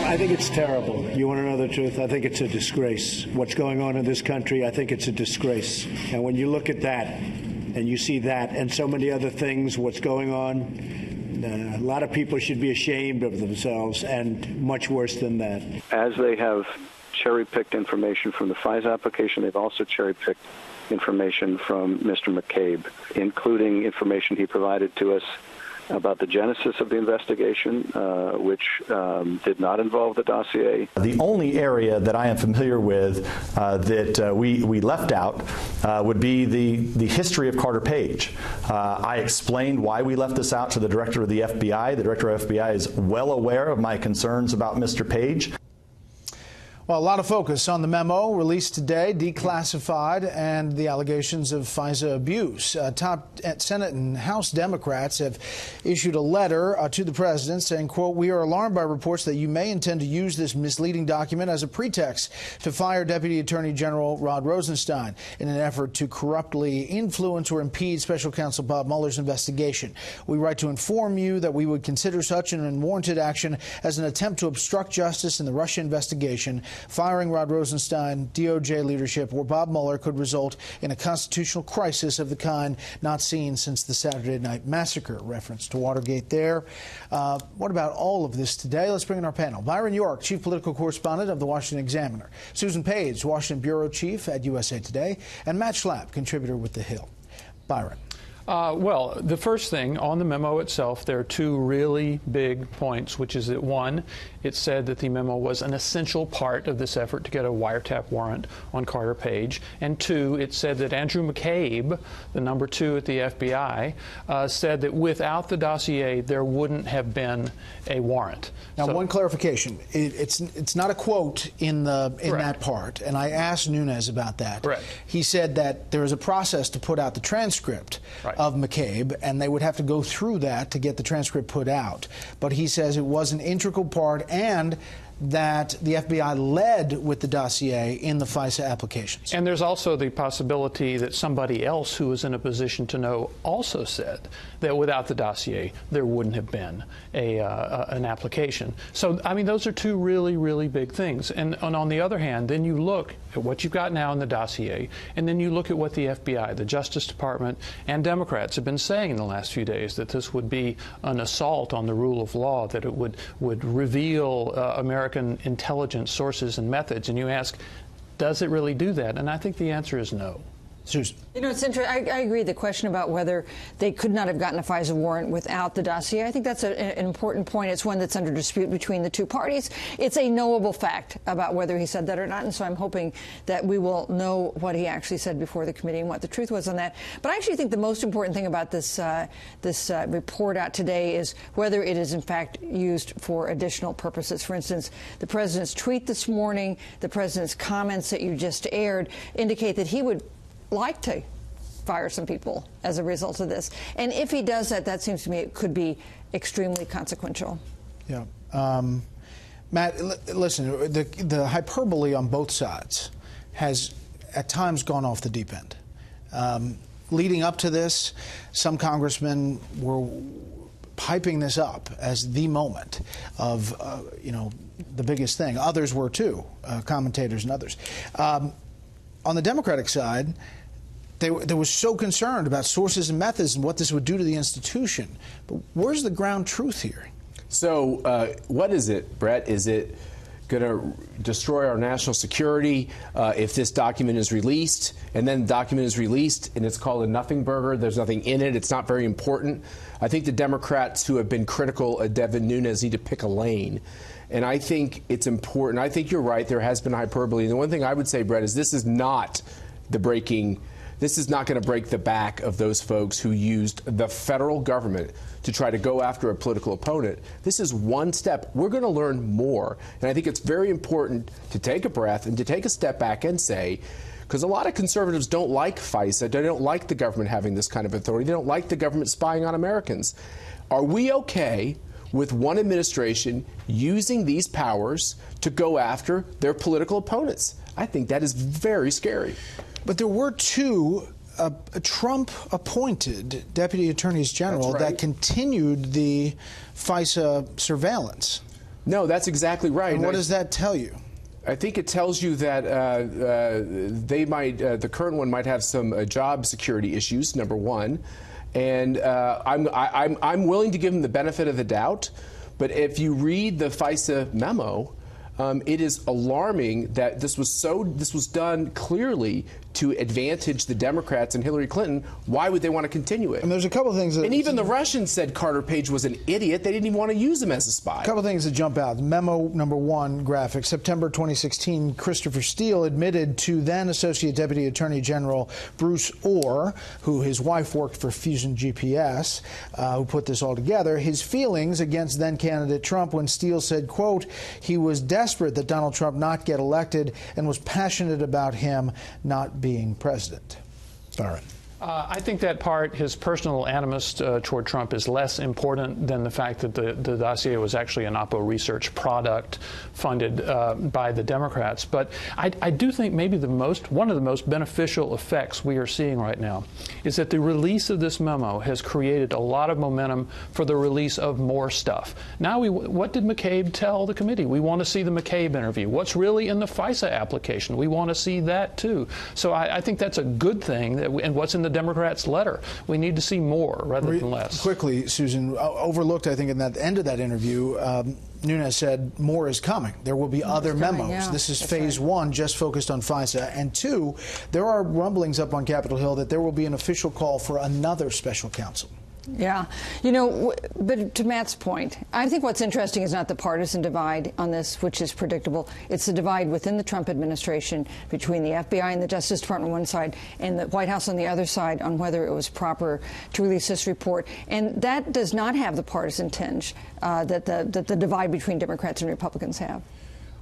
I think it's terrible. You want to know the truth? I think it's a disgrace. What's going on in this country, I think it's a disgrace. And when you look at that and you see that and so many other things, what's going on, a lot of people should be ashamed of themselves, and much worse than that. As they have cherry-picked information from the Fisa application, they've also cherry-picked information from Mr. McCabe, including information he provided to us about the genesis of the investigation, which did not involve the dossier. The only area that I am familiar with that we left out would be the history of Carter Page. I explained why we left this out to the director of the FBI. The director of FBI is well aware of my concerns about Mr. Page. Well, a lot of focus on the memo released today, declassified, and the allegations of Fisa abuse. Top Senate and House Democrats have issued a letter to the president saying, quote, "We are alarmed by reports that you may intend to use this misleading document as a pretext to fire Deputy Attorney General Rod Rosenstein in an effort to corruptly influence or impede Special Counsel Bob Mueller's investigation. We write to inform you that we would consider such an unwarranted action as an attempt to obstruct justice in the Russia investigation. Firing Rod Rosenstein, DOJ leadership, or Bob Mueller could result in a constitutional crisis of the kind not seen since the Saturday Night Massacre." Reference to Watergate there. What about all of this today? Let's bring in our panel. Byron York, chief political correspondent of the Washington Examiner. Susan Page, Washington bureau chief at USA Today. And Matt Schlapp, contributor with The Hill. Byron. Well, the first thing on the memo itself, there are two really big points, which is that, one, it said that the memo was an essential part of this effort to get a wiretap warrant on Carter Page. And two, it said that Andrew McCabe, the number 2 at the FBI, said that without the dossier, there wouldn't have been a warrant. Now, one clarification. It's not a quote in that part, and I asked Nunes about that. Correct. He said that there is a process to put out the transcript of McCabe, and they would have to go through that to get the transcript put out. But he says it was an integral part, and that the FBI led with the dossier in the Fisa applications. And there's also the possibility that somebody else who was in a position to know also said that without the dossier, there wouldn't have been an application. So, I mean, those are two really, really big things. And on the other hand, then you look at what you've got now in the dossier, and then you look at what the FBI, the Justice Department, and Democrats have been saying in the last few days, that this would be an assault on the rule of law, that it would reveal American intelligence sources and methods. And you ask, does it really do that? And I think the answer is no. Susan. You know, it's interesting. I agree. The question about whether they could not have gotten a FISA warrant without the dossier, I think that's an important point. It's one that's under dispute between the two parties. It's a knowable fact about whether he said that or not, and so I'm hoping that we will know what he actually said before the committee and what the truth was on that. But I actually think the most important thing about this report out today is whether it is in fact used for additional purposes. For instance, the president's tweet this morning, the president's comments that you just aired indicate that he would like to fire some people as a result of this. And if he does that, that seems to me it could be extremely consequential. Yeah. Matt, listen, the hyperbole on both sides has at times gone off the deep end. Leading up to this, some congressmen were hyping this up as the moment of, the biggest thing. Others were too, commentators and others. On the Democratic side, they were so concerned about sources and methods and what this would do to the institution. But where's the ground truth here? So what is it, Brett? Is it going to destroy our national security if this document is released? And then the document is released and it's called a nothing burger. There's nothing in it. It's not very important. I think the Democrats who have been critical of Devin Nunes need to pick a lane. And I think it's important. I think you're right. There has been hyperbole. And the one thing I would say, Brett, is this is not going to break the back of those folks who used the federal government to try to go after a political opponent. This is one step. We're going to learn more. And I think it's very important to take a breath and to take a step back and say, because a lot of conservatives don't like FISA. They don't like the government having this kind of authority. They don't like the government spying on Americans. Are we okay with one administration using these powers to go after their political opponents? I think that is very scary. But there were two Trump-appointed deputy attorneys general that continued the FISA surveillance. No, that's exactly right. And what does that tell you? I think it tells you that they might, the current one might have some job security issues, number one. And I'm willing to give them the benefit of the doubt. But if you read the Fisa memo, it is alarming that this was done clearly to advantage the Democrats and Hillary Clinton. Why would they want to continue it? And there's a couple of things that... And even the Russians said Carter Page was an idiot. They didn't even want to use him as a spy. A couple of things that jump out. Memo number 1 graphic, September 2016, Christopher Steele admitted to then Associate Deputy Attorney General Bruce Orr, who his wife worked for Fusion GPS, who put this all together, his feelings against then-candidate Trump when Steele said, quote, he was desperate that Donald Trump not get elected and was passionate about him not being president. Byron. I think that part, his personal animus toward Trump, is less important than the fact that the dossier was actually an Oppo research product funded by the Democrats. But I do think maybe one of the most beneficial effects we are seeing right now is that the release of this memo has created a lot of momentum for the release of more stuff. Now, what did McCabe tell the committee? We want to see the McCabe interview. What's really in the Fisa application? We want to see that too. So I think that's a good thing. And what's in the Democrats' letter? We need to see more rather than less. Quickly, Susan, overlooked, I think, in that end of that interview, Nunes said more is coming. There will be other memos. Yeah, this is phase 1, just focused on FISA. And 2, there are rumblings up on Capitol Hill that there will be an official call for another special counsel. Yeah. But to Matt's point, I think what's interesting is not the partisan divide on this, which is predictable. It's the divide within the Trump administration between the FBI and the Justice Department on one side and the White House on the other side on whether it was proper to release this report. And that does not have the partisan tinge that the divide between Democrats and Republicans have.